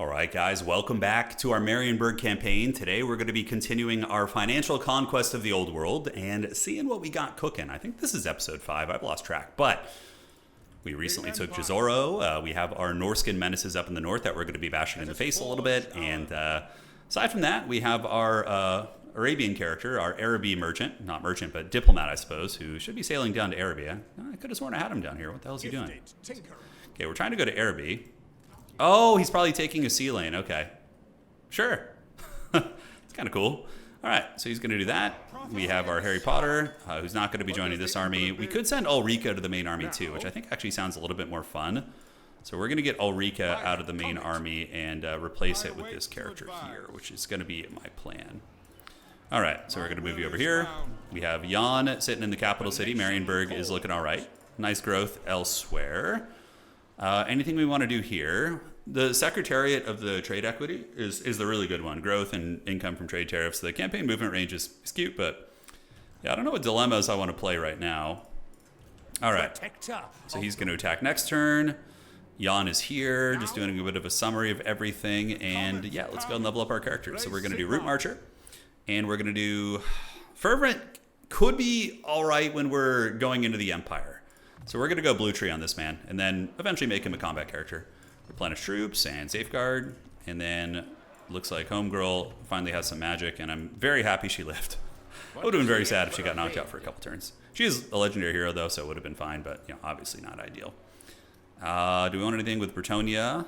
Alright guys, welcome back to our Marienburg campaign. Today we're going to be continuing our financial conquest of the old world and seeing what we got cooking. I think this is episode 5, I've lost track, but we recently took Jezoro. We have our Norskin menaces up in the north that we're going to be bashing in the face a little bit, and aside from that, we have our Arabian character, our Araby merchant, not merchant, but diplomat I suppose, who should be sailing down to Arabia. I could have sworn I had him down here. What the hell is he doing? Okay, we're trying to go to Araby. Oh, he's probably taking a sea lane. Okay. Sure. It's kind of cool. All right, so he's going to do that. We have our Harry Potter, who's not going to be joining this army. We could send Ulrika to the main army too, which I think actually sounds a little bit more fun. So we're going to get Ulrika out of the main army and replace it with this character here, which is going to be my plan. All right, so we're going to move you over here. We have Jan sitting in the capital city. Marienburg is looking all right. Nice growth elsewhere. Anything we want to do here? The Secretariat of the Trade Equity is the really good one. Growth and income from trade tariffs. The campaign movement range is cute, but yeah, I don't know what dilemmas I want to play right now. All right, so he's going to attack next turn. Jan is here, just doing a bit of a summary of everything. And yeah, let's go and level up our characters. So we're going to do Root Marcher, and we're going to do Fervent. Could be all right when we're going into the Empire. So we're going to go Blue Tree on this man, and then eventually make him a combat character. Replenish troops and safeguard, and then looks like Homegirl finally has some magic, and I'm very happy she lived. I would have been very sad if she got knocked out for a couple turns. She is a legendary hero though, so it would have been fine, but you know, obviously not ideal. Do we want anything with Brettonian?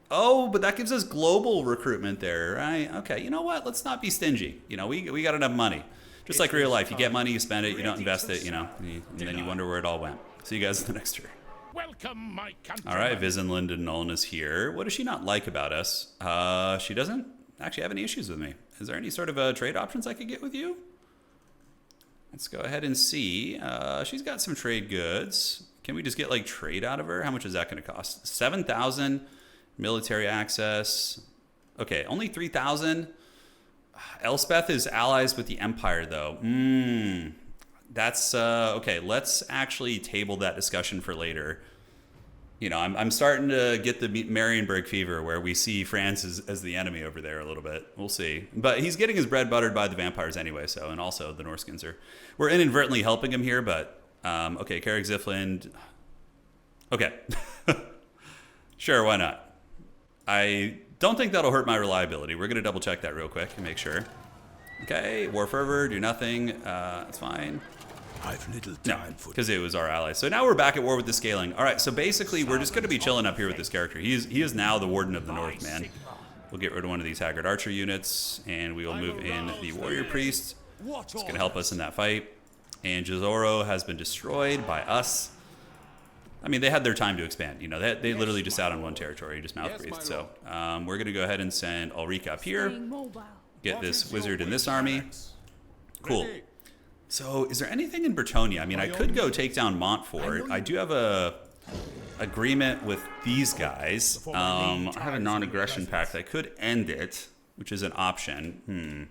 Oh, but that gives us global recruitment there, right? Okay, you know what? Let's not be stingy. You know, we got enough money. Just like real life, you get money, you spend it, you don't invest it, you know, and then you wonder where it all went. See you guys in the next turn. Welcome, my countrymen. All right, Visenland and Nolan is here. What does she not like about us? She doesn't actually have any issues with me. Is there any sort of trade options I could get with you? Let's go ahead and see. She's got some trade goods. Can we just get like trade out of her? How much is that going to cost? 7,000 military access. Okay, only 3,000. Elspeth is allies with the Empire though. That's okay. Let's actually table that discussion for later. You know, I'm starting to get the Marienburg fever where we see France as the enemy over there a little bit. We'll see. But he's getting his bread buttered by the vampires anyway. So, and also the Norskins we're inadvertently helping him here. But okay, Carrick Zifland. Okay, sure, why not? I don't think that'll hurt my reliability. We're gonna double check that real quick and make sure. Okay, War Fervor, do nothing. That's fine. I've little time for because it was our ally. So now we're back at war with the scaling. All right, so basically we're just going to be chilling up here with this character. He is now the Warden of the North, man. We'll get rid of one of these Haggard Archer units, and we will move in the Warrior Priest. It's going to help us in that fight. And Jezoro has been destroyed by us. I mean, they had their time to expand. You know, they literally just sat on one territory, just mouth breathed. So we're going to go ahead and send Ulrika up here. Get this wizard in this army. Cool. So, is there anything in Brettonian? I mean, I could go take down Montfort. I do have a agreement with these guys. I have a non-aggression pact. I could end it, which is an option.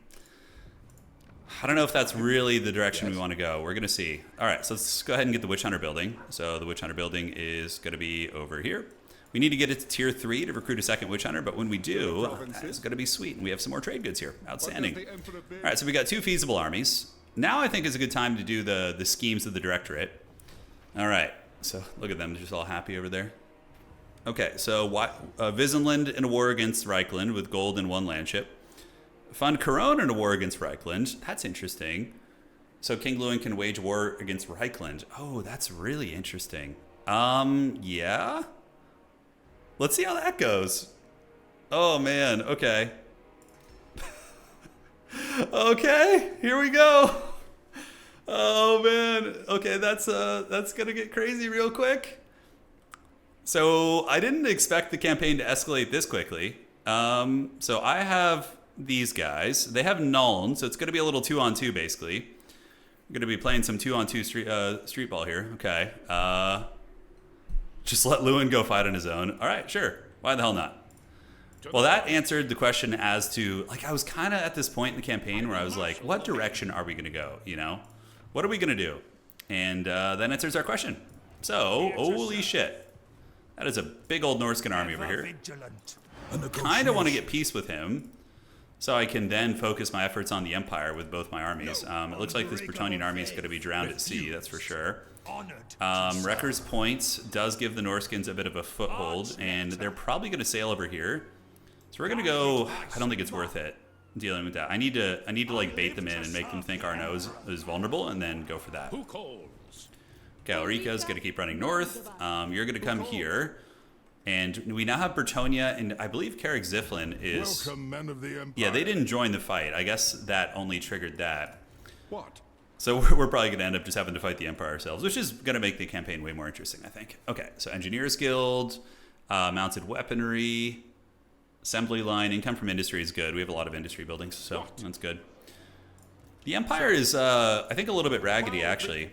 I don't know if that's really the direction we want to go. We're going to see. All right, so let's go ahead and get the Witch Hunter building. So the Witch Hunter building is going to be over here. We need to get it to tier 3 to recruit a second Witch Hunter, but when we do, it's going to be sweet. And we have some more trade goods here. Outstanding. All right, so we got 2 feasible armies. Now I think is a good time to do the schemes of the directorate. All right, so look at them, they're just all happy over there. Okay, so Visenland in a war against Reichland with gold and 1 landship. Fund Corone in a war against Reichland. That's interesting. So King Lewin can wage war against Reichland. Oh, that's really interesting. Yeah. Let's see how that goes. Oh man, okay. Okay, here we go. Oh man. Okay, that's gonna get crazy real quick. So I didn't expect the campaign to escalate this quickly. So I have these guys. They have Nuln, so it's gonna be a little 2-on-2 basically. I'm gonna be playing some 2-on-2 street ball here. Okay. Just let Lewin go fight on his own. All right, sure. Why the hell not? Well, that answered the question as to, like, I was kind of at this point in the campaign where I was like, what direction are we going to go, you know? What are we going to do? And that answers our question. So, holy shit. That is a big old Norskin army over here. kind of want to get peace with him, so I can then focus my efforts on the Empire with both my armies. It looks like this Brettonian army is going to be drowned at sea, that's for sure. Wrecker's Points does give the Norskins a bit of a foothold, and they're probably going to sail over here. So we're going to go... I don't think it's worth it dealing with that. I need to like bait them in and make them think our nose is vulnerable, and then go for that. Okay, Ulrika's going to keep running north. You're going to come here. And we now have Brettonian, and I believe Carrick Ziflin is... Welcome, men of the Empire. Yeah, they didn't join the fight. I guess that only triggered that. What? So we're probably going to end up just having to fight the Empire ourselves, which is going to make the campaign way more interesting, I think. Okay, so Engineers Guild, Mounted Weaponry, Assembly Line, Income from Industry is good. We have a lot of industry buildings, so that's good. The Empire is, I think, a little bit raggedy, actually.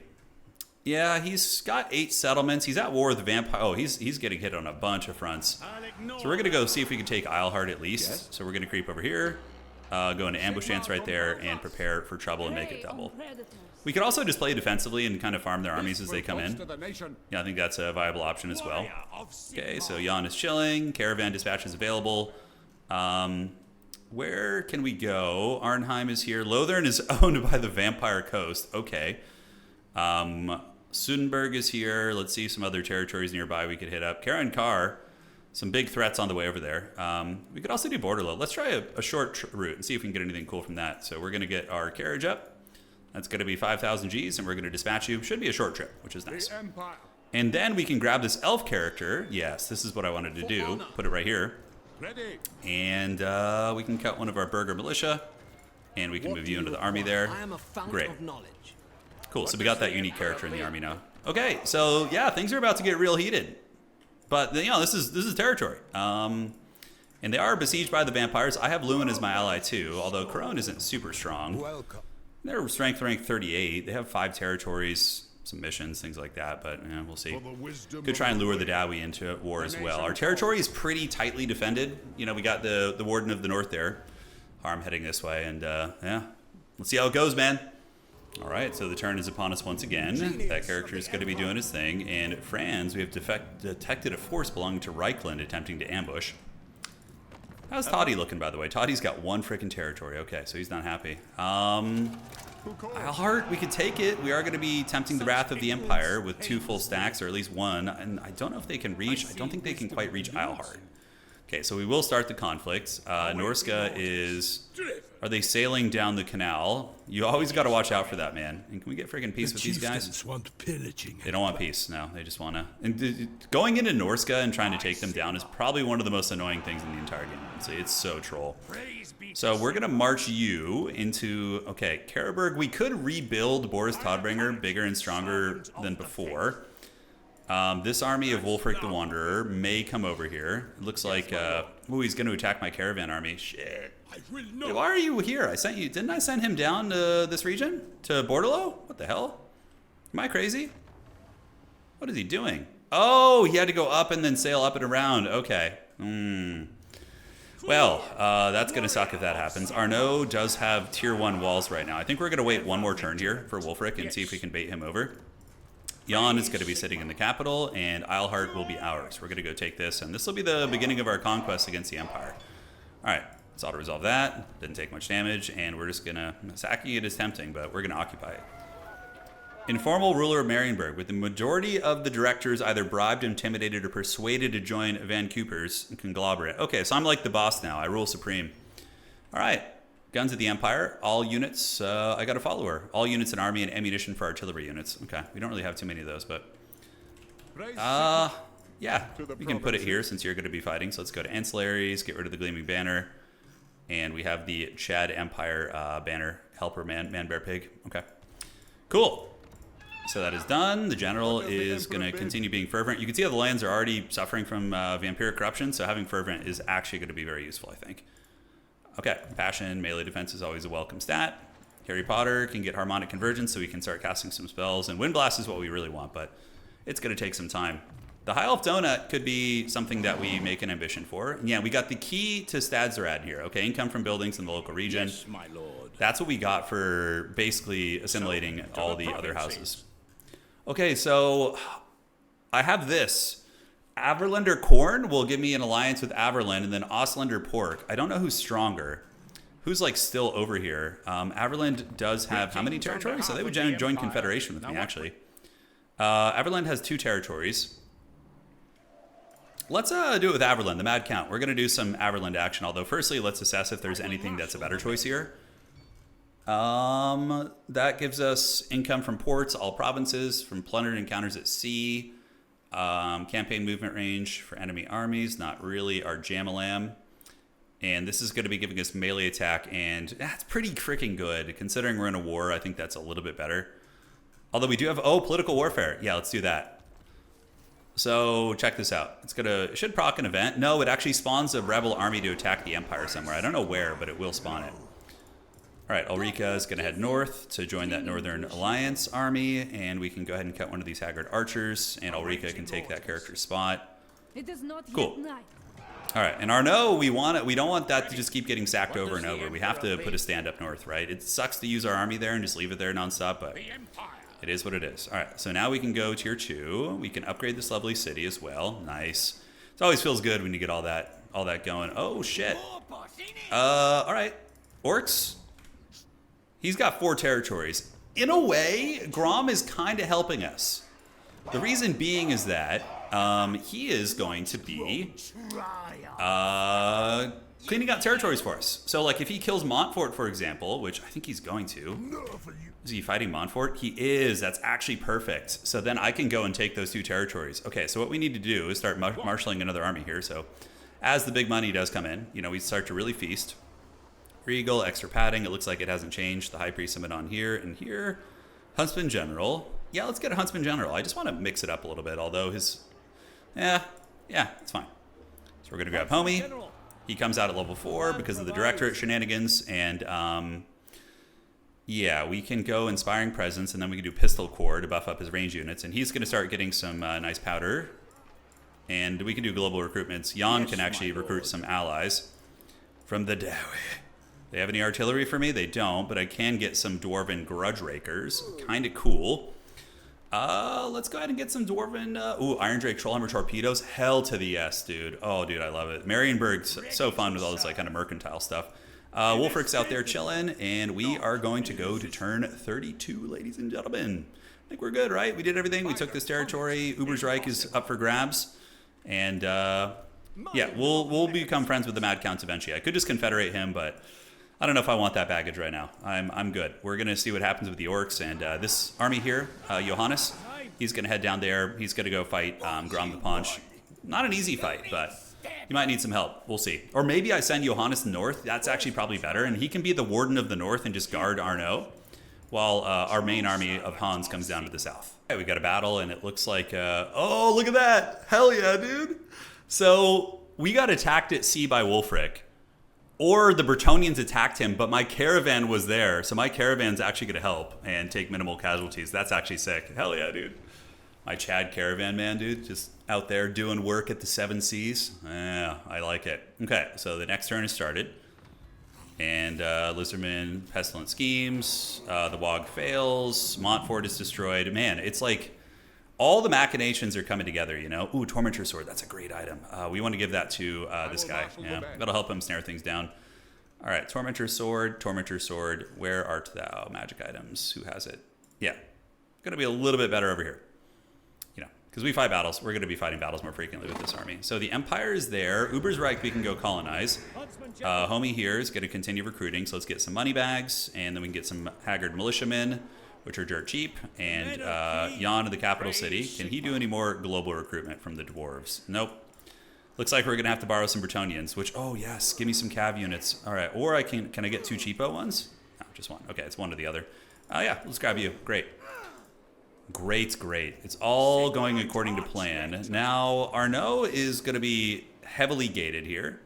Yeah, he's got 8 settlements. He's at war with the vampire. Oh, he's getting hit on a bunch of fronts. So we're going to go see if we can take Isleheart at least. Yes. So we're going to creep over here, go into ambush stance right there, and prepare for trouble and make it double. We could also just play defensively and kind of farm their armies as they come in. Yeah, I think that's a viable option as well. Okay, so Jan is chilling. Caravan dispatch is available. Where can we go? Arnheim is here. Lothern is owned by the Vampire Coast. Okay. Sudenburg is here. Let's see some other territories nearby we could hit up. Karen Carr, some big threats on the way over there. We could also do Borderlo. Let's try a short route and see if we can get anything cool from that. So we're going to get our carriage up. That's going to be 5,000 Gs, and we're going to dispatch you. Should be a short trip, which is nice. And then we can grab this elf character. Yes, this is what I wanted to do. Put it right here. And we can cut one of our burgher militia, and we can move you into the army there. Great. Cool, so we got that unique character in the army now. Okay, so yeah, things are about to get real heated. But, you know, this is territory. And they are besieged by the vampires. I have Lewin as my ally, too, although Corone isn't super strong. They're strength rank 38. They have 5 territories, some missions, things like that, but yeah, we'll see. Could try and lure the Dawi into war as well. Our territory is pretty tightly defended. You know, we got the Warden of the North there, Harm heading this way, and yeah, let's see how it goes, man. All right, so the turn is upon us once again. That character is going to be doing his thing, and Franz, we have detected a force belonging to Reichland attempting to ambush. How's Toddy looking, by the way? Toddy's got 1 freaking territory. Okay, so he's not happy. Isleheart, we could take it. We are going to be tempting the wrath of the Empire with 2 full stacks, or at least 1. And I don't know if they can reach. I don't think they can quite reach Isleheart. Okay, so we will start the conflict. Norska is... Are they sailing down the canal? You always got to watch out for that, man. And can we get friggin' peace with these guys? They don't want peace. No, they just want to... And going into Norska and trying to take them down is probably one of the most annoying things in the entire game. It's so troll. So we're going to march you into... Okay, Karaberg. We could rebuild Boris Todbringer bigger and stronger than before. This army of Wulfric the Wanderer may come over here. It looks like... ooh, he's going to attack my caravan army. Shit. Wait, why are you here? I sent you... Didn't I send him down to this region? To Bordello? What the hell? Am I crazy? What is he doing? Oh, he had to go up and then sail up and around. Okay. Well, that's going to suck if that happens. Arnaud does have tier 1 walls right now. I think we're going to wait 1 more turn here for Wulfric and see if we can bait him over. Jan is going to be sitting in the capital, and Isleheart will be ours. We're going to go take this, and this will be the beginning of our conquest against the Empire. All right, let's auto-resolve that. Didn't take much damage, and we're just going to... Sacking it is tempting, but we're going to occupy it. Informal ruler of Marienburg, with the majority of the directors either bribed, intimidated, or persuaded to join Van Cooper's conglomerate. Okay, so I'm like the boss now. I rule supreme. All right. Guns of the Empire, all units, I got a follower. All units and army and ammunition for artillery units. Okay, we don't really have too many of those, but... yeah, we can put it here since you're going to be fighting. So let's go to Ancillaries, get rid of the Gleaming Banner. And we have the Chad Empire banner, Helper Man, Bear Pig. Okay, cool. So that is done. The general is going to continue being fervent. You can see how the lands are already suffering from vampiric corruption, so having fervent is actually going to be very useful, I think. Okay, passion, melee defense is always a welcome stat. Harry Potter can get harmonic convergence so we can start casting some spells. And Wind Blast is what we really want, but it's going to take some time. The High Elf Donut could be something that we make an ambition for. And yeah, we got the key to Stadzarad here, okay? Income from buildings in the local region. Yes, my lord. That's what we got for basically assimilating all the other houses. Okay, so I have this. Averlander Corn will give me an alliance with Averland, and then Ostlander Pork. I don't know who's stronger. Who's like still over here? Averland does have how many territories? So they would join Confederation with me, actually. Averland has 2 territories. Let's do it with Averland, the Mad Count. We're going to do some Averland action, although firstly, let's assess if there's anything that's a better choice here. That gives us income from ports, all provinces, from plundered encounters at sea, campaign movement range for enemy armies, not really our jam-a-lam. And this is going to be giving us melee attack, and that's pretty freaking good. Considering we're in a war, I think that's a little bit better. Although we do have, political warfare. Yeah, let's do that. So check this out. It should proc an event. No, it actually spawns a rebel army to attack the Empire somewhere. I don't know where, but it will spawn it. All right, Ulrika is going to head north to join that Northern Alliance army, and we can go ahead and cut one of these Haggard archers, and Ulrika can take that character's spot. It is not Cool. yet night. All right, and Arnaud, we don't want that to just keep getting sacked over and over. We have to put a stand up north, right? It sucks to use our army there and just leave it there nonstop, but it is what it is. All right, so now we can go tier 2. We can upgrade this lovely city as well. Nice. It always feels good when you get all that going. Oh shit. All right, Orcs. He's got 4 territories. In a way, Grom is kind of helping us. The reason being is that he is going to be cleaning out territories for us. So, like, if he kills Montfort, for example, which I think he's going to. Is he fighting Montfort? He is. That's actually perfect. So then I can go and take those 2 territories. Okay, so what we need to do is start marshaling another army here. So as the big money does come in, we start to really feast. Regal, extra padding. It looks like it hasn't changed. The High Priest summon on here and here. Huntsman General. Yeah, let's get a Huntsman General. I just want to mix it up a little bit, although his... Yeah, it's fine. So we're going to grab Homie. He comes out at level 4 because of the directorate shenanigans, and yeah, we can go Inspiring Presence, and then we can do Pistol Core to buff up his range units, and he's going to start getting some nice powder. And we can do global recruitments. Jan can actually recruit some allies from the Dowie. They have any artillery for me? They don't, but I can get some Dwarven Grudge Rakers. Kind of cool. Let's go ahead and get some Dwarven... Iron Drake Trollhammer Torpedoes. Hell to the yes, dude. Oh, dude, I love it. Marienburg's so fun with all this kind of mercantile stuff. Wolfric's out there chilling, and we are going to go to turn 32, ladies and gentlemen. I think we're good, right? We did everything. We took this territory. Uber's Reich is up for grabs. And, yeah, we'll become friends with the Mad Counts eventually. I could just confederate him, but... I don't know if I want that baggage right now. I'm good. We're going to see what happens with the orcs. And this army here, Johannes, he's going to head down there. He's going to go fight Grom the Paunch. Not an easy fight, but you might need some help. We'll see. Or maybe I send Johannes north. That's actually probably better. And he can be the Warden of the North and just guard Arnaud, while our main army of Hans comes down to the south. Okay, we got a battle, and it looks like... oh, look at that. Hell yeah, dude. So we got attacked at sea by Wulfric. Or the Brettonians attacked him, but my caravan was there. So my caravan's actually going to help and take minimal casualties. That's actually sick. Hell yeah, dude. My Chad caravan, man, dude. Just out there doing work at the 7 Seas. Yeah, I like it. Okay, so the next turn has started. And Lizardman, Pestilent Schemes. The Wog fails. Montfort is destroyed. Man, it's like... all the machinations are coming together, Ooh, Tormentor Sword. That's a great item. We want to give that to this guy. Yeah, that'll help him snare things down. All right, Tormentor Sword. Where art thou? Magic items. Who has it? Yeah. Going to be a little bit better over here. Because we fight battles. We're going to be fighting battles more frequently with this army. So the Empire is there. Uber's Reich, we can go colonize. Homie here is going to continue recruiting. So let's get some money bags. And then we can get some Haggard militiamen, which are dirt cheap, and Jan in the capital city. Can he do any more global recruitment from the dwarves? Nope. Looks like we're going to have to borrow some Brettonians, which, oh yes, give me some cav units. All right, or can I get 2 cheapo ones? No, just one. Okay, it's one or the other. Yeah, let's grab you. Great. Great. It's all going according to plan. Now, Arnaud is going to be heavily gated here.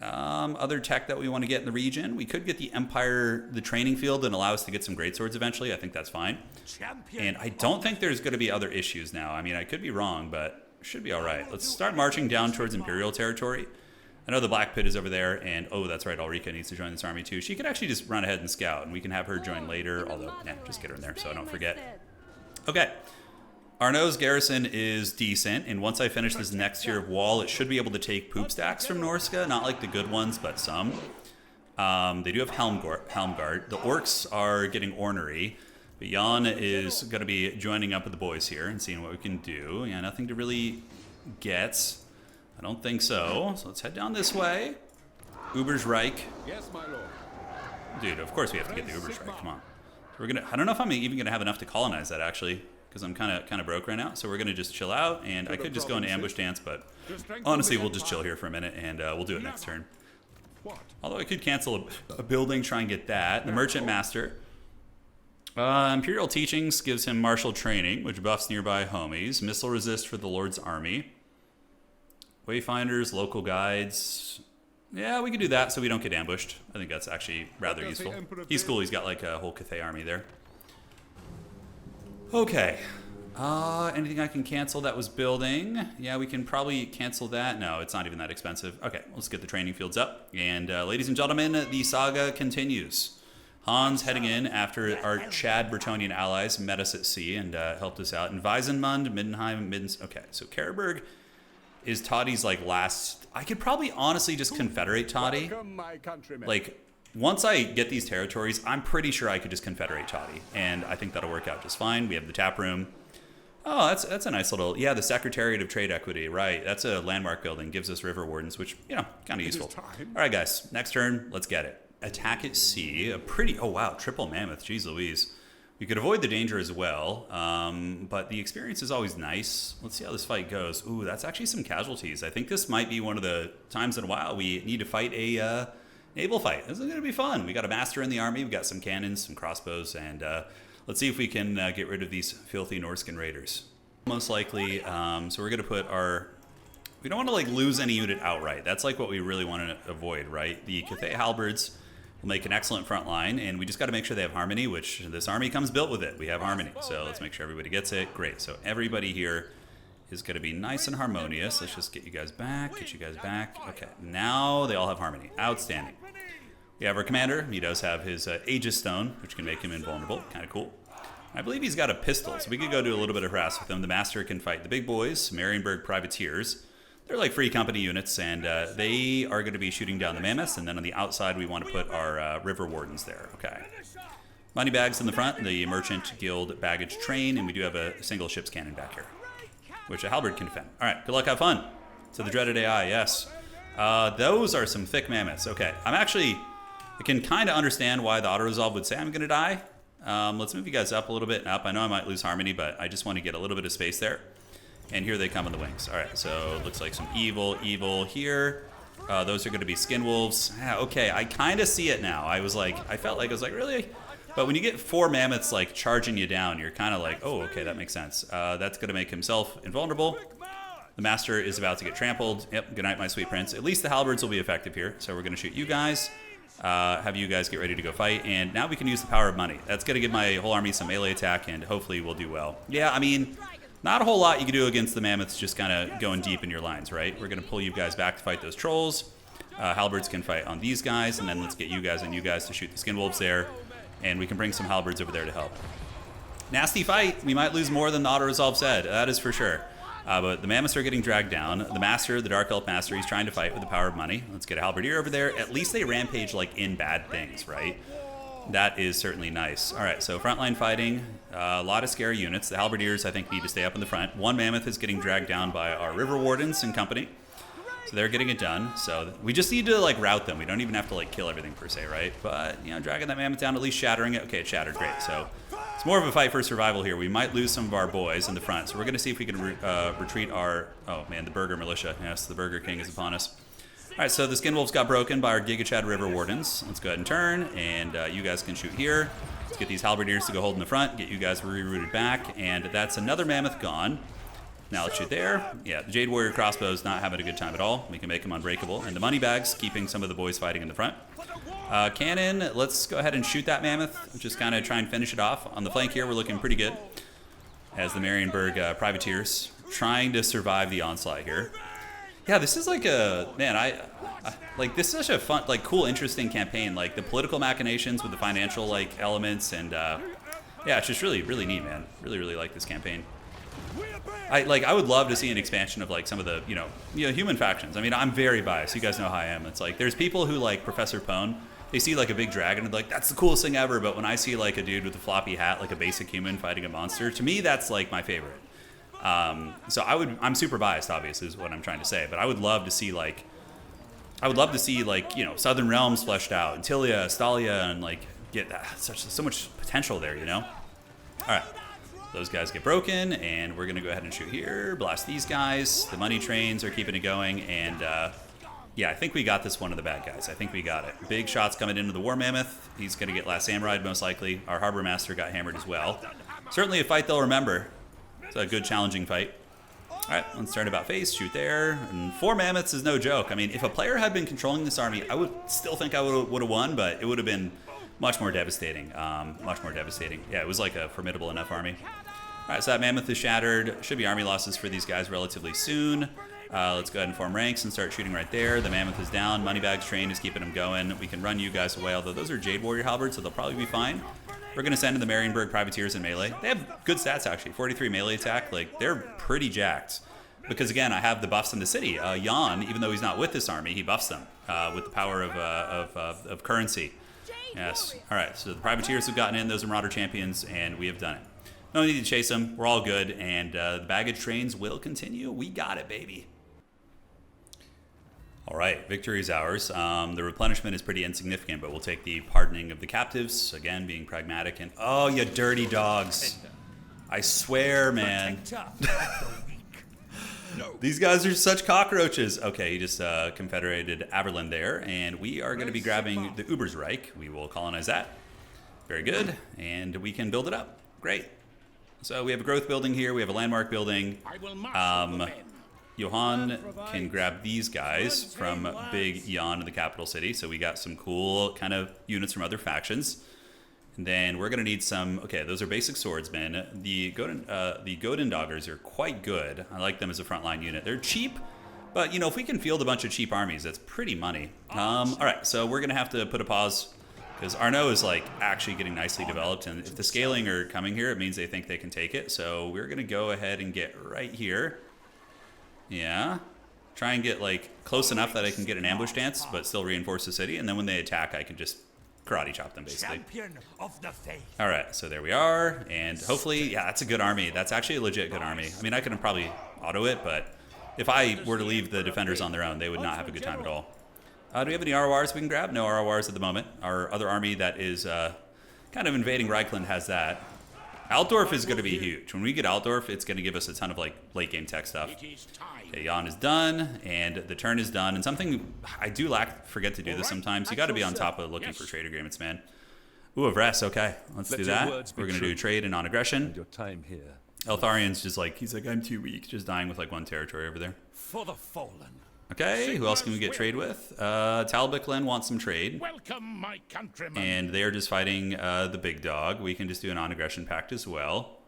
Other tech that we want to get in the region. We could get the Empire, the training field, and allow us to get some greatswords eventually. I think that's fine. And I don't think there's going to be other issues now. I mean, I could be wrong, but should be all right. Let's start marching down towards Imperial territory. I know the Black Pit is over there, and oh, that's right, Ulrika needs to join this army too. She could actually just run ahead and scout, and we can have her join later, although, just get her in there so I don't forget. Okay. Arnaud's garrison is decent, and once I finish this next tier of wall, it should be able to take poop stacks from Norska. Not like the good ones, but some. They do have Helmgart. The orcs are getting ornery. But Jan is going to be joining up with the boys here and seeing what we can do. Yeah, nothing to really get. I don't think so. So let's head down this way. Uber's Reich. Yes, my lord. Dude, of course we have to get the Uber's Reich. Come on. We're gonna. I don't know if I'm even gonna have enough to colonize that actually, because I'm kind of broke right now. So we're gonna just chill out, and I could just go into ambush dance, but honestly, we'll just chill here for a minute, and we'll do it next turn. What? Although I could cancel a building, try and get that. The Merchant Master. Imperial Teachings gives him martial training, which buffs nearby homies. Missile resist for the Lord's Army. Wayfinders, local guides. Yeah, we could do that so we don't get ambushed. I think that's actually rather useful. He's cool. He's got like a whole Cathay army there. Okay. Anything I can cancel that was building? Yeah, we can probably cancel that. No, it's not even that expensive. Okay, let's get the training fields up. And ladies and gentlemen, the saga continues. Hans heading in after our Chad Brettonian allies met us at sea and helped us out. And Weisenmund, Middenheim, Okay, so Karaberg is Toddy's like last. I could probably honestly just confederate Toddy. Welcome, my countrymen. Like once I get these territories, I'm pretty sure I could just confederate Toddy, and I think that'll work out just fine. We have the tap room. Oh, that's a nice little, yeah, the Secretariat of Trade Equity, right. That's a landmark building, gives us river wardens, which, you know, kind of useful. All right, guys, next turn, let's get it. Attack at sea, oh wow, triple mammoth, jeez Louise. We could avoid the danger as well, but the experience is always nice. Let's see how this fight goes. Ooh, that's actually some casualties. I think this might be one of the times in a while we need to fight a naval fight. This is going to be fun. We got a master in the army, we got some cannons, some crossbows, and let's see if we can get rid of these filthy Norscan raiders. Most likely, so we're going to put our... We don't want to like lose any unit outright. That's like what we really want to avoid, right? The Cathay halberds will make an excellent front line, and we just got to make sure they have harmony, which this army comes built with it. We have harmony, so let's make sure everybody gets it. Great, so everybody here is going to be nice and harmonious. Let's just get you guys back, Okay, now they all have harmony. Outstanding. We have our commander. He does have his Aegis Stone, which can make him invulnerable. Kind of cool. I believe he's got a pistol, so we could go do a little bit of harass with him. The master can fight the big boys, Marienburg privateers. They're like free company units, and they are going to be shooting down the mammoths, and then on the outside we want to put our river wardens there. Okay. Money bags in the front, the Merchant Guild baggage train, and we do have a single ship's cannon back here, which a halberd can defend. All right, good luck, have fun. So the dreaded AI, yes. Those are some thick mammoths. Okay, I can kind of understand why the auto-resolve would say I'm going to die. Let's move you guys up a little bit and up. I know I might lose harmony, but I just want to get a little bit of space there. And here they come on the wings. All right, so it looks like some evil here. Those are going to be skin wolves. Yeah, okay, I kind of see it now. I felt like, really? But when you get 4 mammoths like charging you down, you're kind of like, oh, okay, that makes sense. That's going to make himself invulnerable. The master is about to get trampled. Yep, good night, my sweet prince. At least the halberds will be effective here. So we're going to shoot you guys. Have you guys get ready to go fight. And now we can use the power of money. That's going to give my whole army some melee attack, and hopefully we'll do well. Yeah, I mean... Not a whole lot you can do against the mammoths, just kind of going deep in your lines, right? We're going to pull you guys back to fight those trolls. Halberds can fight on these guys, and then let's get you guys and you guys to shoot the skin wolves there. And we can bring some halberds over there to help. Nasty fight. We might lose more than the auto-resolve said. That is for sure. But the mammoths are getting dragged down. The master, the Dark Elf master, he's trying to fight with the power of money. Let's get a halberdier over there. At least they rampage like in bad things, right? That is certainly nice. All right, so frontline fighting, a lot of scary units. The halberdiers, I think, need to stay up in the front. One mammoth is getting dragged down by our river wardens and company. So they're getting it done. So we just need to, like, rout them. We don't even have to, like, kill everything per se, right? But, you know, dragging that mammoth down, at least shattering it. Okay, it shattered. Great. So it's more of a fight for survival here. We might lose some of our boys in the front. So we're going to see if we can retreat our... Oh, man, the Burger Militia. Yes, the Burger King is upon us. All right, so the Skin Wolves got broken by our Giga Chad River Wardens. Let's go ahead and turn, and you guys can shoot here. Let's get these halberdiers to go hold in the front, get you guys rerouted back, and that's another mammoth gone. Now let's shoot there. Yeah, the Jade Warrior crossbows not having a good time at all. We can make them unbreakable. And the money bags keeping some of the boys fighting in the front. Cannon, let's go ahead and shoot that mammoth. Just kind of try and finish it off. On the flank here, we're looking pretty good. As the Marienburg privateers trying to survive the onslaught here. Yeah, this is like a, man, like this is such a fun, like cool, interesting campaign. Like the political machinations with the financial like elements, and yeah, it's just really, really neat, man. Really, really like this campaign. I would love to see an expansion of like some of the human factions. I mean, I'm very biased. You guys know how I am. It's like there's people who like Professor Pone. They see like a big dragon and they're like, that's the coolest thing ever. But when I see like a dude with a floppy hat, like a basic human fighting a monster, to me that's like my favorite. So I'm super biased, obviously, is what I'm trying to say. But I would love to see like Southern Realms fleshed out, Antilia, Stalia, and like get so much potential there, All right. Those guys get broken, and we're going to go ahead and shoot here, blast these guys. The money trains are keeping it going, and yeah, I think we got this one of the bad guys. I think we got it. Big shots coming into the War Mammoth. He's going to get Last Samurai most likely. Our Harbor Master got hammered as well. Certainly a fight they'll remember. It's a good, challenging fight. All right, let's turn about face, shoot there. And 4 Mammoths is no joke. I mean, if a player had been controlling this army, I would still think I would have won, but it would have been much more devastating. Much more devastating. Yeah, it was like a formidable enough army. All right, so that Mammoth is shattered. Should be army losses for these guys relatively soon. Let's go ahead and form ranks and start shooting right there. The Mammoth is down. Moneybags train is keeping them going. We can run you guys away, although those are Jade Warrior halberds, so they'll probably be fine. We're going to send in the Marienburg Privateers in melee. They have good stats, actually. 43 melee attack. Like, they're pretty jacked. Because, again, I have the buffs in the city. Jan, even though he's not with this army, he buffs them with the power of currency. Yes. All right, so the Privateers have gotten in. Those are Marauder champions, and we have done it. No need to chase them. We're all good, and the baggage trains will continue. We got it, baby. All right, victory is ours. The replenishment is pretty insignificant, but we'll take the pardoning of the captives. Again, being pragmatic. And oh, you dirty dogs. I swear, man. These guys are such cockroaches. Okay, he just confederated Averland there, and we are going to be grabbing the Reich. We will colonize that. Very good, and we can build it up. Great. So we have a growth building here. We have a landmark building. Johan can grab these guys from Big Jan in the capital city. So we got some cool kind of units from other factions. And then we're going to need some... Okay, those are basic swordsmen. The Godendaggers are quite good. I like them as a frontline unit. They're cheap, but, if we can field a bunch of cheap armies, that's pretty money. All right, so we're going to have to put a pause... Because Arnaud is like actually getting nicely developed, and if the scaling are coming here, it means they think they can take it. So we're gonna go ahead and get right here. Yeah, try and get like close enough that I can get an ambush dance, but still reinforce the city. And then when they attack, I can just karate chop them basically. All right, so there we are, and hopefully, yeah, that's a good army. That's actually a legit good army. I mean, I could probably auto it, but if I were to leave the defenders on their own, they would not have a good time at all. Do we have any RORs we can grab? No RORs at the moment. Our other army that is kind of invading Reichland has that. Altdorf is going to be huge. When we get Altdorf, it's going to give us a ton of like late game tech stuff. Okay, Jan is done, and the turn is done. And something I do forget to do this sometimes. You got to be on top of looking for trade agreements, man. Ooh, a Vress. Okay, let's do that. We're going to do trade and non-aggression. Your time here. Eltharian's just like, he's like, I'm too weak. Just dying with like 1 territory over there. For the fallen. Okay, who else can we get trade with? Talbotland wants some trade. Welcome, my countrymen. And they're just fighting the big dog. We can just do a non-aggression pact as well.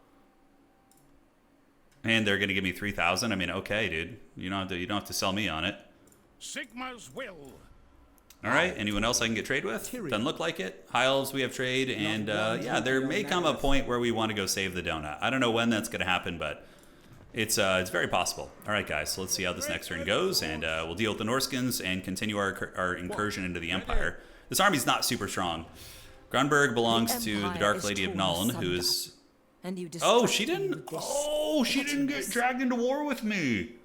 And they're going to give me 3,000. I mean, okay, dude. You don't have to sell me on it. Sigma's will. All right, anyone else I can get trade with? Doesn't look like it. High Elves, we have trade. And yeah, there may come a point where we want to go save the donut. I don't know when that's going to happen, but... It's very possible. All right, guys, so let's see how this next turn goes, and we'll deal with the Norskins and continue our incursion into the Empire. This army's not super strong. Grunberg belongs to the Dark Lady of Nuln, who is... Oh, she didn't... Oh, she didn't get dragged into war with me.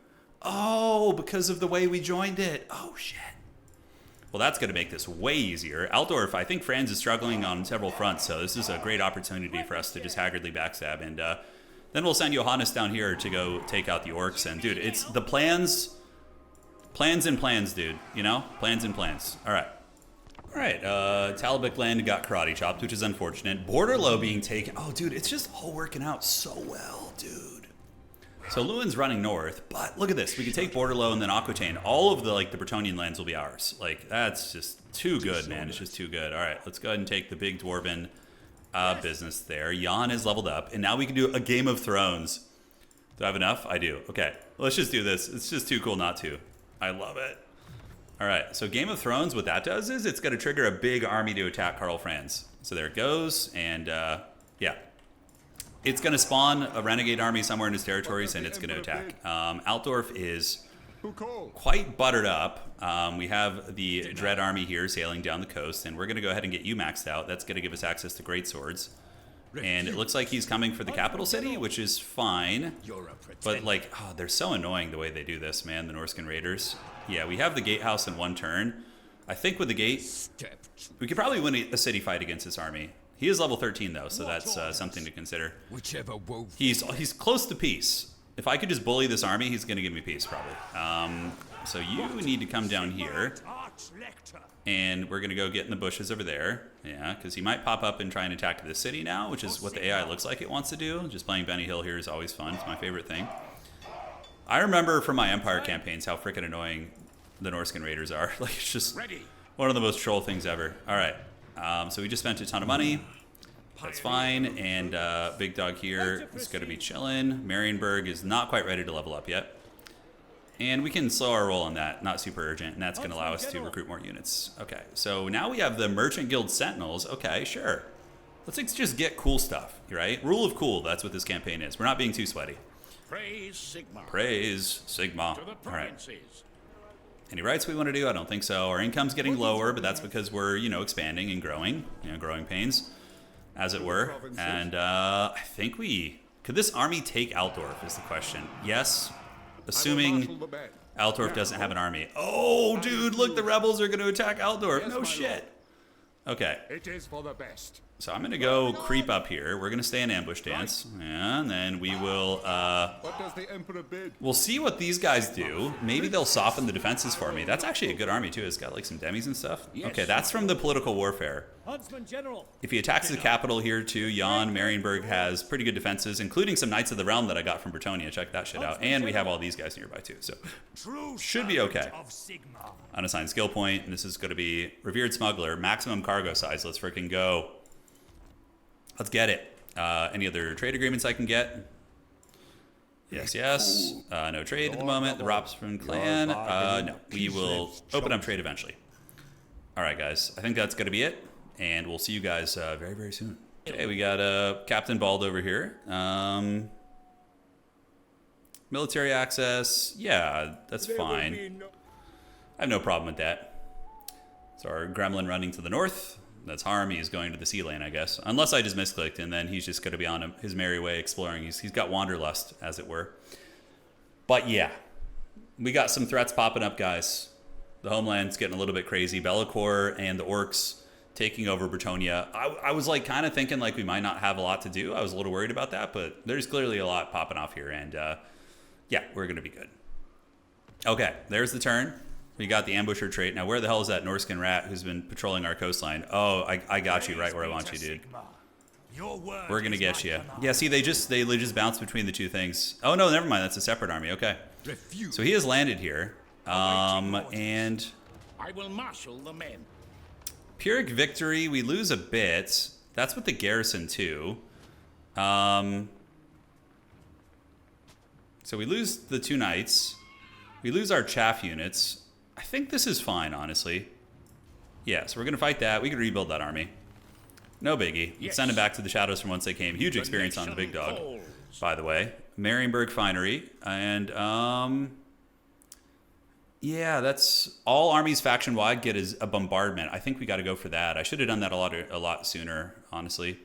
Oh, because of the way we joined it. Oh, shit. Well, that's going to make this way easier. Altdorf, I think Franz is struggling on several fronts, so this is a great opportunity for us to just haggardly backstab, and... Then we'll send Johannes down here to go take out the orcs. And, dude, it's the plans and plans, dude. Plans and plans. All right. All right. Talbot land got karate chopped, which is unfortunate. Borderlow being taken. Oh, dude, it's just all working out so well, dude. So Lewin's running north, but look at this. We can take Borderlow and then Aquitaine. All of the Brettonian lands will be ours. Like, that's just too good, man. It's just too good. All right, let's go ahead and take the big dwarven... business there. Jan is leveled up, and now we can do a Game of Thrones. Do I have enough? I do. Okay, let's just do this. It's just too cool not to. I love it. All right, so Game of Thrones, what that does is it's going to trigger a big army to attack Karl Franz. So there it goes, and yeah. it's going to spawn a renegade army somewhere in his territories, and it's going to attack. Altdorf is quite buttered up. We have the Dread army here sailing down the coast, and we're going to go ahead and get you maxed out. That's going to give us access to great swords. And it looks like he's coming for the capital city, which is fine. But, like, oh, they're so annoying the way they do this, man, the Norscan Raiders. Yeah, we have the gatehouse in one turn. I think with the gate, we could probably win a city fight against this army. He is level 13, though, so that's something to consider. He's close to peace. If I could just bully this army, he's going to give me peace, probably. So you need to come down here. And we're going to go get in the bushes over there. Yeah, because he might pop up and try and attack the city now, which is what the AI looks like it wants to do. Just playing Benny Hill here is always fun. It's my favorite thing. I remember from my Empire campaigns how freaking annoying the Norscan Raiders are. Like, it's just one of the most troll things ever. All right. So we just spent a ton of money. That's fine. And Big Dog here is going to be chilling. Marienburg is not quite ready to level up yet. And we can slow our roll on that, not super urgent, and that's going to allow us to recruit more units. Okay, so now we have the Merchant Guild Sentinels. Okay, sure. Let's just get cool stuff, right? Rule of cool, that's what this campaign is. We're not being too sweaty. Praise Sigma. Praise Sigma. To the All right. provinces. Any rights we want to do? I don't think so. Our income's getting lower, but that's because we're, expanding and growing. Growing pains, as it were. And I think could this army take Altdorf is the question. Yes. Assuming Altdorf doesn't have an army. Oh, dude, look, the rebels are going to attack Altdorf. No shit. Okay. It is for the best. So I'm going to go creep up here. We're going to stay in ambush dance. Yeah, and then we will, What does the Emperor bid? we'll see what these guys do. Maybe they'll soften the defenses for me. That's actually a good army, too. It's got, like, some demis and stuff. Okay, that's from the political warfare. Huntsman General. If he attacks the capital here, too, Jan, Marienburg has pretty good defenses, including some Knights of the Realm that I got from Brettonian. Check that shit out. And we have all these guys nearby, too. So, should be okay. Unassigned skill point, and this is going to be Revered Smuggler, maximum cargo size. Let's freaking go. Let's get it. Any other trade agreements I can get? Yes, yes. No trade at the moment. The Ropsman clan. No. We will open up trade eventually. All right, guys. I think that's going to be it. And we'll see you guys very, very soon. Okay, we got Captain Bald over here. Military access. Yeah, that's fine. I have no problem with that. So our gremlin running to the north. That's harm. He's going to the sea lane, I guess. Unless I just misclicked, and then he's just going to be on his merry way exploring. He's got wanderlust, as it were. But yeah, we got some threats popping up, guys. The homeland's getting a little bit crazy. Be'lakor and the orcs taking over Bretonnia. I was like kind of thinking like we might not have a lot to do. I was a little worried about that, but there's clearly a lot popping off here, and yeah, we're going to be good. Okay, there's the turn. We got the ambusher trait. Now, where the hell is that Norscan rat who's been patrolling our coastline? Oh, I got you right where I want you, dude. We're going to get you. Yeah, see, they just bounce between the two things. Oh, no, never mind. That's a separate army. Okay. So he has landed here. And I will marshal the men. Pyrrhic victory, we lose a bit. That's with the garrison, too. So we lose the 2 knights. We lose our chaff units. I think this is fine, honestly. Yeah, so we're going to fight that. We can rebuild that army. No biggie. Let's send them back to the shadows from whence they came. Huge experience on the big dog, by the way. Marienburg Finery. And, yeah, that's all armies faction-wide get is a bombardment. I think we got to go for that. I should have done that a lot sooner, honestly.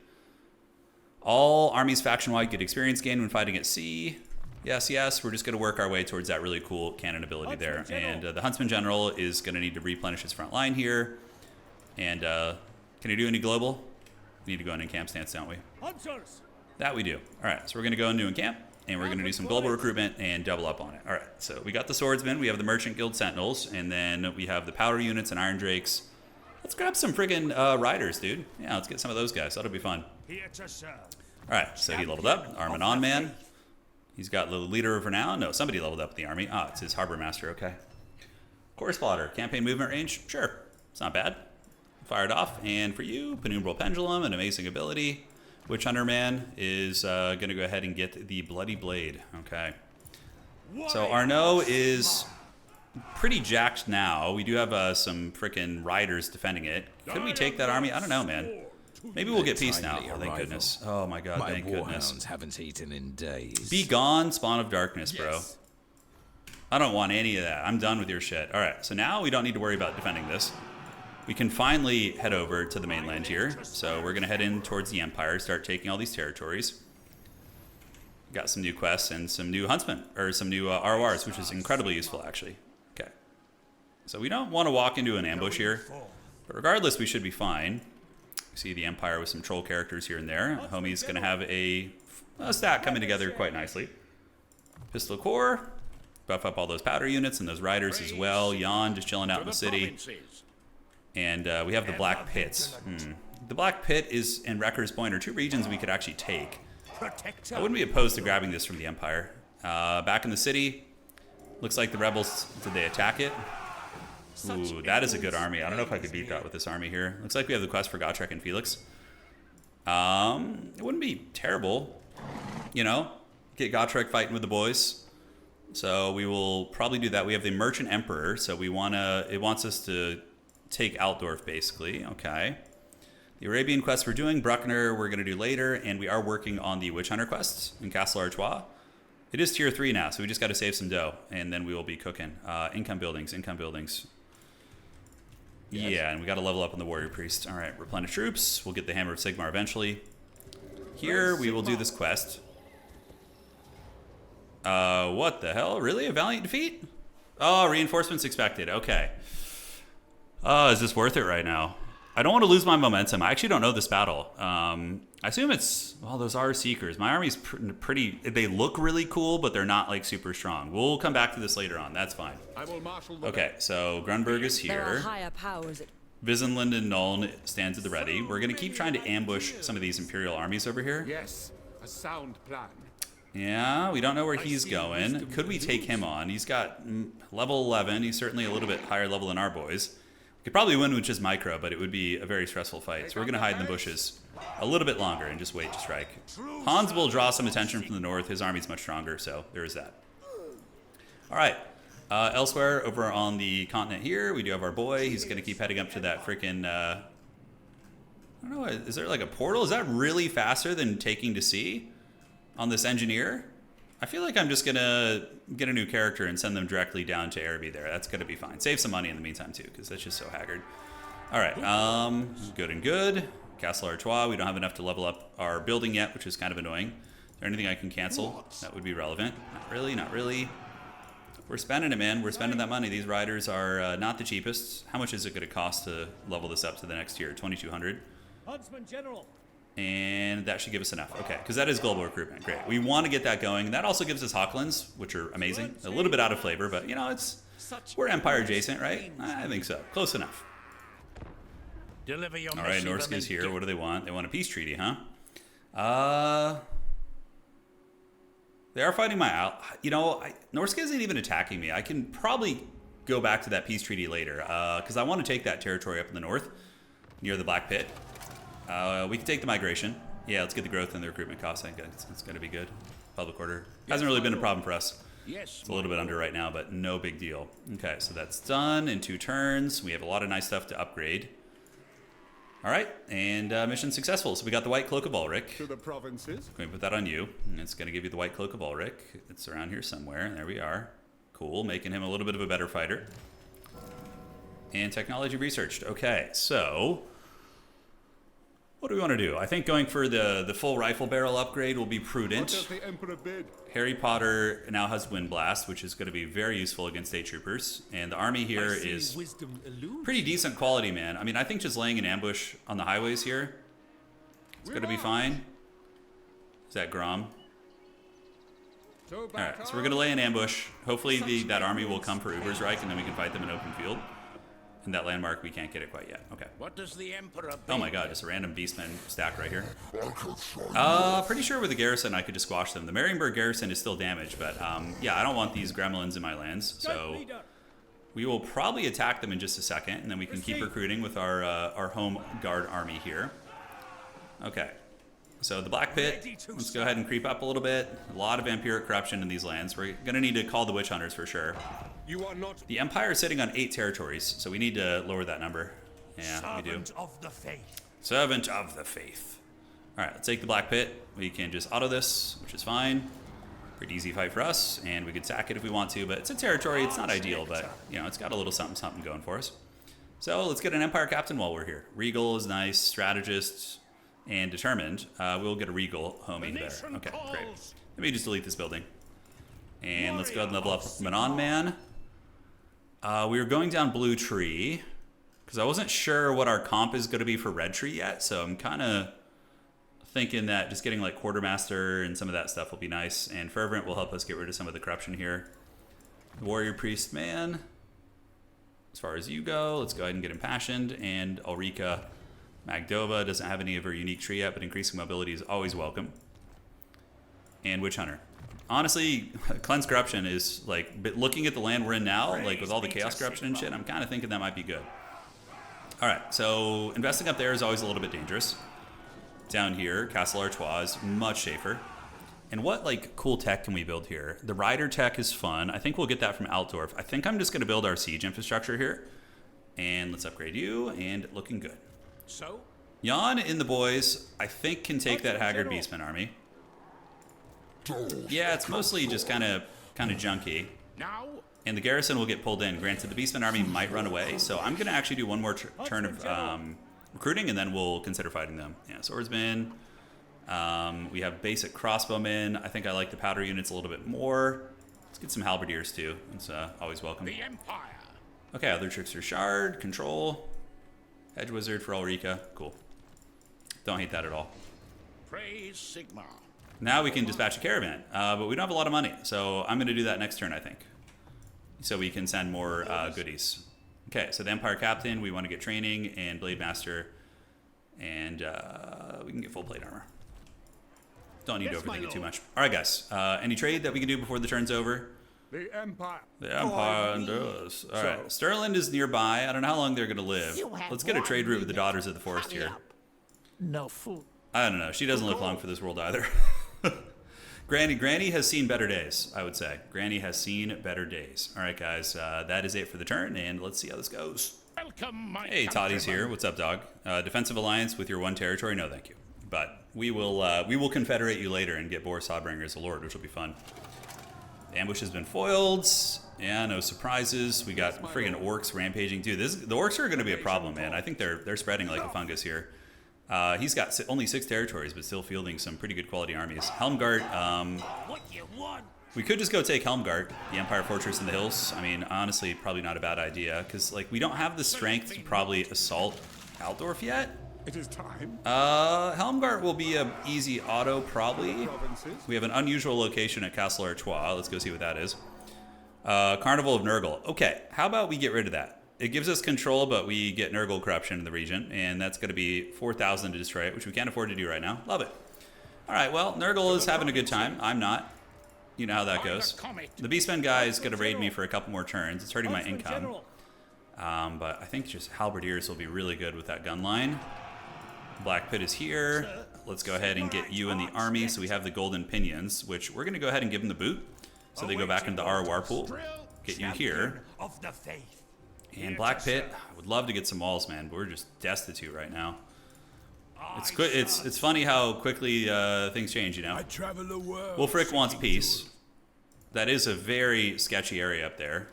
All armies faction-wide get experience gain when fighting at sea. Yes, yes, we're just going to work our way towards that really cool cannon ability there. And the Huntsman General is going to need to replenish his front line here. And can he do any global? We need to go into camp stance, don't we? Hunters. That we do. All right, so we're going to go into a camp, and we're going to do some global recruitment and double up on it. All right, so we got the Swordsmen, we have the Merchant Guild Sentinels, and then we have the Powder Units and Iron Drakes. Let's grab some friggin' riders, dude. Yeah, let's get some of those guys. That'll be fun. Here to serve. All right, so he leveled up. Arm and On Man. He's got the leader of renown. No, somebody leveled up the army. Ah, it's his harbor master. Okay. Course plotter. Campaign movement range. Sure. It's not bad. Fired off. And for you, Penumbral Pendulum, an amazing ability. Witch Hunter Man is going to go ahead and get the Bloody Blade. Okay. So Arnaud is pretty jacked now. We do have some frickin' riders defending it. Could we take that army? I don't know, man. Maybe we'll get A peace now. timely Oh, thank arrival. goodness. Oh my god, My thank goodness. warhounds haven't eaten in days. Be gone, spawn of darkness, bro. Yes. I don't want any of that. I'm done with your shit. All right, so now we don't need to worry about defending this. We can finally head over to the mainland here. So we're going to head in towards the Empire, start taking all these territories. Got some new quests and some new huntsmen, or some new RORs, which is incredibly useful, actually. Okay. So we don't want to walk into an ambush here. But regardless, we should be fine. See the Empire with some troll characters here and there. Homie's going to have a stack coming together quite nicely. Pistol Corps. Buff up all those powder units and those riders as well. Jan just chilling out in the city. And we have the Black Pits. The Black Pit and Wrecker's Point are two regions we could actually take. I wouldn't be opposed to grabbing this from the Empire. Back in the city, looks like the rebels, did they attack it? Ooh, that is a good army. I don't know if I could beat that with this army here. Looks like we have the quest for Gotrek and Felix. It wouldn't be terrible, you know, get Gotrek fighting with the boys. So we will probably do that. We have the Merchant Emperor, so it wants us to take Altdorf, basically. Okay. The Arabian quest we're doing, Bruckner we're going to do later, and we are working on the Witch Hunter quests in Castle Artois. It is tier 3 now, so we just got to save some dough, and then we will be cooking. Income buildings. Yes. Yeah, and we got to level up on the Warrior Priest. All right, replenish troops. We'll get the Hammer of Sigmar eventually. Here, we will do this quest. What the hell? Really? A valiant defeat? Oh, reinforcements expected. Okay. Is this worth it right now? I don't want to lose my momentum. I actually don't know this battle. I assume it's... Well, those are Seekers. My army's pretty... They look really cool, but they're not, like, super strong. We'll come back to this later on. That's fine. I will marshal the Okay, so Grunberg is There are here. higher powers. Visenland and Nuln stands at the ready. We're going to keep trying to ambush some of these Imperial armies over here. Yes, a sound plan. Yeah, we don't know where he's going. Could we take him on? He's got level 11. He's certainly a little bit higher level than our boys. We could probably win with just micro, but it would be a very stressful fight. So we're going to hide in the bushes a little bit longer and just wait to strike. Hans will draw some attention from the north. His army's much stronger, so there is that. All right. Elsewhere, over on the continent here, we do have our boy. He's going to keep heading up to that freaking... I don't know, is there like a portal? Is that really faster than taking to sea on this engineer? I feel like I'm just going to get a new character and send them directly down to Araby there. That's going to be fine. Save some money in the meantime, too, because that's just so haggard. All right, good and good. Castle Artois, we don't have enough to level up our building yet, which is kind of annoying. Is there anything I can cancel that would be relevant? Not really, not really. We're spending it, man. We're spending that money. These riders are not the cheapest. How much is it going to cost to level this up to the next tier? 2,200. Huntsman General. And that should give us enough. Okay, because that is global recruitment. Great. We want to get that going. That also gives us Hawklands, which are amazing. A little bit out of flavor, but, you know, we're Empire adjacent, right? I think so. Close enough. Deliver your All right, missive Norska's and here. What do they want? They want a peace treaty, huh? They are fighting my out. You know, Norska isn't even attacking me. I can probably go back to that peace treaty later because I want to take that territory up in the north near the Black Pit. We can take the migration. Yeah, let's get the growth and the recruitment costs. I think it's going to be good. Public order hasn't really been a problem for us. Yes, It's a little bit under right now, but no big deal. Okay, so that's done in 2 turns. We have a lot of nice stuff to upgrade. All right, and mission successful. So we got the White Cloak of Ulrich. To the provinces. Going to put that on you. And it's going to give you the White Cloak of Ulrich. It's around here somewhere. There we are. Cool, making him a little bit of a better fighter. And technology researched. Okay, so what do we want to do? I think going for the full rifle barrel upgrade will be What prudent. does the Emperor bid? Harry Potter now has Wind Blast, which is going to be very useful against state troopers. And the army here is pretty decent quality, man. I mean, I think just laying an ambush on the highways here, it's going to be fine. Is that Grom? All right, so we're going to lay an ambush. Hopefully that army will come for Uber's Reich, and then we can fight them in open field. And that landmark, we can't get it quite yet. Okay. What does the Emperor Oh my god, just a random beastman stack right here. Pretty sure with the garrison I could just squash them. The Marienburg garrison is still damaged, but yeah, I don't want these gremlins in my lands, so we will probably attack them in just a second, and then we can keep recruiting with our home guard army here. Okay. So the Black Pit, let's go ahead and creep up a little bit. A lot of vampiric corruption in these lands. We're going to need to call the witch hunters for sure. You are not. The Empire is sitting on 8 territories, so we need to lower that number. Yeah, we do. Servant of the faith. Servant of the faith. All right, let's take the Black Pit. We can just auto this, which is fine. Pretty easy fight for us, and we could sack it if we want to, but it's a territory. It's not ideal, but, you know, it's got a little something going for us. So let's get an Empire Captain while we're here. Regal is nice, strategist, and determined. We'll get a Regal homie there. Okay, great. Let me just delete this building. And let's go ahead and level up Manon Man. We were going down Blue Tree, because I wasn't sure what our comp is going to be for Red Tree yet, so I'm kind of thinking that just getting like Quartermaster and some of that stuff will be nice, and Fervent will help us get rid of some of the corruption here. Warrior Priest Man, as far as you go, let's go ahead and get Impassioned, and Ulrika Magdova doesn't have any of her unique tree yet, but increasing mobility is always welcome. And Witch Hunter. Honestly, Cleanse Corruption is like, looking at the land we're in now, like with all the Chaos Corruption and shit, I'm kind of thinking that might be good. Alright, so investing up there is always a little bit dangerous. Down here, Castle Artois is much safer. And what like cool tech can we build here? The Rider tech is fun. I think we'll get that from Altdorf. I think I'm just going to build our siege infrastructure here. And let's upgrade you, and looking good. So? Jan and the boys, I think, can take that Haggard Beastman army. Yeah, it's mostly just kind of junky. Now? And the garrison will get pulled in. Granted, the Beastman army might run away, so I'm going to actually do one more turn of recruiting, and then we'll consider fighting them. Yeah, swordsmen. We have basic crossbowmen. I think I like the powder units a little bit more. Let's get some halberdiers too. It's always welcome. The Empire. Okay, other tricks are Shard, Control, Hedge Wizard for Ulrika. Cool. Don't hate that at all. Praise Sigma. Now we can dispatch a caravan, but we don't have a lot of money, so I'm going to do that next turn, I think. So we can send more goodies. Okay, so the Empire Captain, we want to get training, and Blade Master, and we can get full plate armor. Don't need to overthink it too much. All right, guys. Any trade that we can do before the turn's over? The Empire. The Empire does. All right. Sterling is nearby. I don't know how long they're going to live. Let's get a trade route with the Daughters of the Forest here. No food. I don't know. She doesn't live long for this world either. Granny has seen better days, I would say. Granny has seen better days. All right, guys. That is it for the turn, and let's see how this goes. Welcome, my Hey, Toddy's here. What's up, dog? Defensive alliance with your one territory? No, thank you. But we will confederate you later and get Boris Hobbringer as a lord, which will be fun. The ambush has been foiled. Yeah, no surprises. We got friggin' orcs rampaging. Dude, the orcs are going to be a problem, man. I think they're spreading like a fungus here. He's got only 6 territories, but still fielding some pretty good quality armies. Helmgart, What you want? we could just go take Helmgart, the Empire Fortress in the hills. I mean, honestly, probably not a bad idea, because like we don't have the strength to probably assault Altdorf yet. It is time. Helmgart will be a easy auto, probably. Provinces. We have an unusual location at Castle Artois. Let's go see what that is. Carnival of Nurgle. Okay, how about we get rid of that? It gives us control, but we get Nurgle corruption in the region, and that's going to be 4,000 to destroy it, which we can't afford to do right now. Love it. All right, well, Nurgle is having a good time. I'm not. You know how that goes. The Beastman guy is going to raid me for a couple more turns. It's hurting my income. But I think just Halberdiers will be really good with that gun line. Black Pit is here. Let's go ahead and get you in the army so we have the golden pinions, which we're going to go ahead and give them the boot. So they go back into our war pool. Get you here. Of the faith. And Black Pit, I would love to get some walls, man, but we're just destitute right now. It's funny how quickly things change, you know. I travel the world. Wulfric wants peace. That is a very sketchy area up there.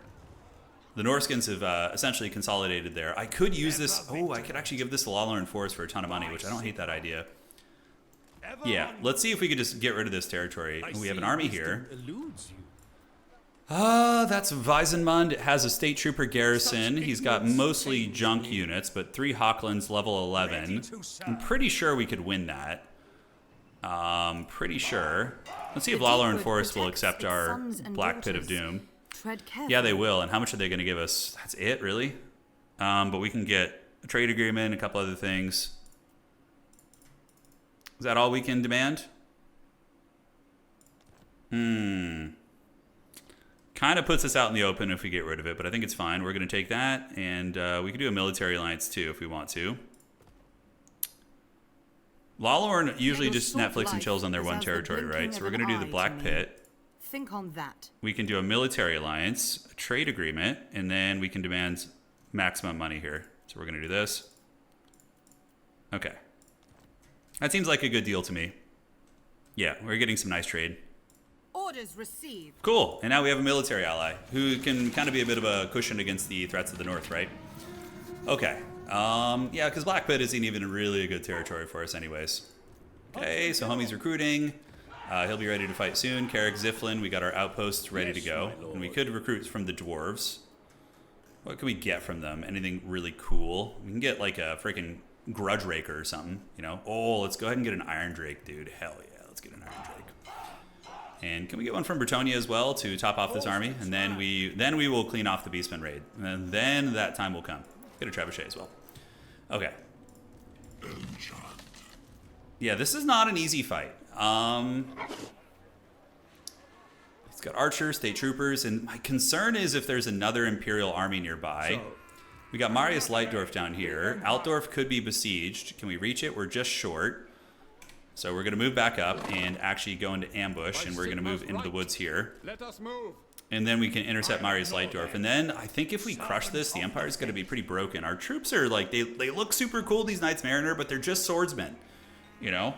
The Norskins have essentially consolidated there. I could use this. Oh, I could actually give this to Lawlorn Forest for a ton of money, which I don't hate that idea. Yeah, let's see if we could just get rid of this territory. We have an army here. That's Weisenmund. It has a state trooper garrison. He's got mostly junk units, but 3 Hochlands level 11. I'm pretty sure we could win that. Pretty sure. Let's see if Lawlorn Forest will accept our Black Pit of Doom. Yeah, they will. And how much are they going to give us? That's it, really? But we can get a trade agreement, a couple other things. Is that all we can demand? Kind of puts us out in the open if we get rid of it, but I think it's fine. We're going to take that, and we can do a military alliance too if we want to. Lawlorn usually just Netflix and chills on their one territory, right? So we're going to do the Black Pit. Think on that. We can do a military alliance, a trade agreement, and then we can demand maximum money here. So we're going to do this. Okay. That seems like a good deal to me. Yeah, we're getting some nice trade. Orders received. Cool. And now we have a military ally who can kind of be a bit of a cushion against the threats of the north, right? Okay. Yeah, because Black Pit isn't even really a good territory for us anyways. Okay, so homie's recruiting. He'll be ready to fight soon. Carrick Ziflin, we got our outposts ready to go. And we could recruit from the dwarves. What can we get from them? Anything really cool? We can get like a freaking Grudge Raker or something, you know? Oh, let's go ahead and get an Iron Drake, dude. Hell yeah, let's get an Iron Drake. And can we get one from Brettonian as well to top off this army? And then we will clean off the Beastman raid. And then that time will come. Get a Trebuchet as well. Okay. Yeah, this is not an easy fight. It's got archers, state troopers, and my concern is if there's another Imperial army nearby. We got Marius Leitdorf down here. Altdorf could be besieged. Can we reach it? We're just short. So we're going to move back up and actually go into ambush, and we're going to move into the woods here. Let us move. And then we can intercept Marius Leitdorf. And then I think if we crush this, the Empire is going to be pretty broken. Our troops are like, they look super cool, these Knights Mariner, but they're just swordsmen. You know?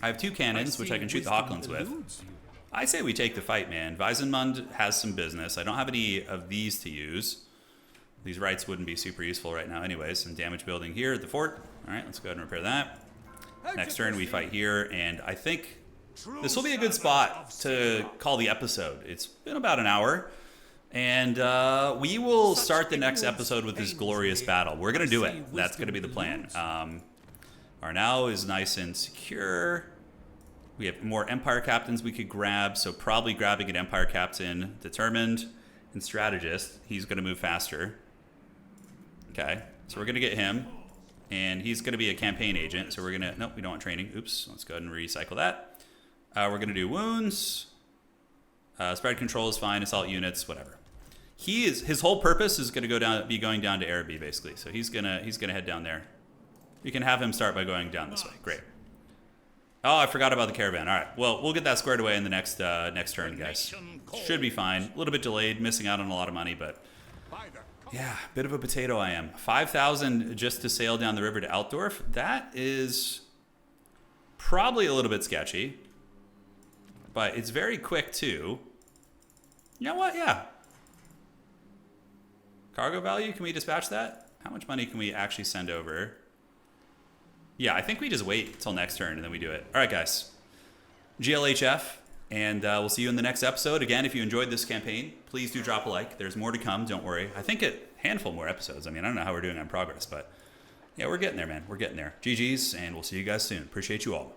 I have 2 cannons, which I can shoot the Hawklands with. I say we take the fight, man. Weissenmund has some business. I don't have any of these to use. These rights wouldn't be super useful right now anyways. Some damage building here at the fort. All right, let's go ahead and repair that. Next turn we fight here, and I think this will be a good spot to call the episode. It's been about an hour, and we will start the next episode with this glorious battle. We're going to do it. That's going to be the plan. Arnau is nice and secure. We have more Empire captains we could grab, so probably grabbing an Empire captain, determined, and strategist. He's going to move faster. Okay, so we're going to get him, and he's going to be a campaign agent, so we're going to... Nope, we don't want training. Oops, let's go ahead and recycle that. We're going to do wounds. Spread control is fine, assault units, whatever. His whole purpose is going to be going down to Araby, basically, so he's going to head down there. You can have him start by going down this way. Great. Oh, I forgot about the caravan. All right. Well, we'll get that squared away in the next turn, guys. Should be fine. A little bit delayed, missing out on a lot of money, but yeah, bit of a potato I am. 5,000 just to sail down the river to Altdorf. That is probably a little bit sketchy, but it's very quick too. You know what? Yeah. Cargo value, can we dispatch that? How much money can we actually send over? Yeah, I think we just wait till next turn and then we do it. All right, guys. GLHF, and we'll see you in the next episode. Again, if you enjoyed this campaign, please do drop a like. There's more to come, don't worry. I think a handful more episodes. I mean, I don't know how we're doing on progress, but yeah, we're getting there, man. We're getting there. GG's, and we'll see you guys soon. Appreciate you all.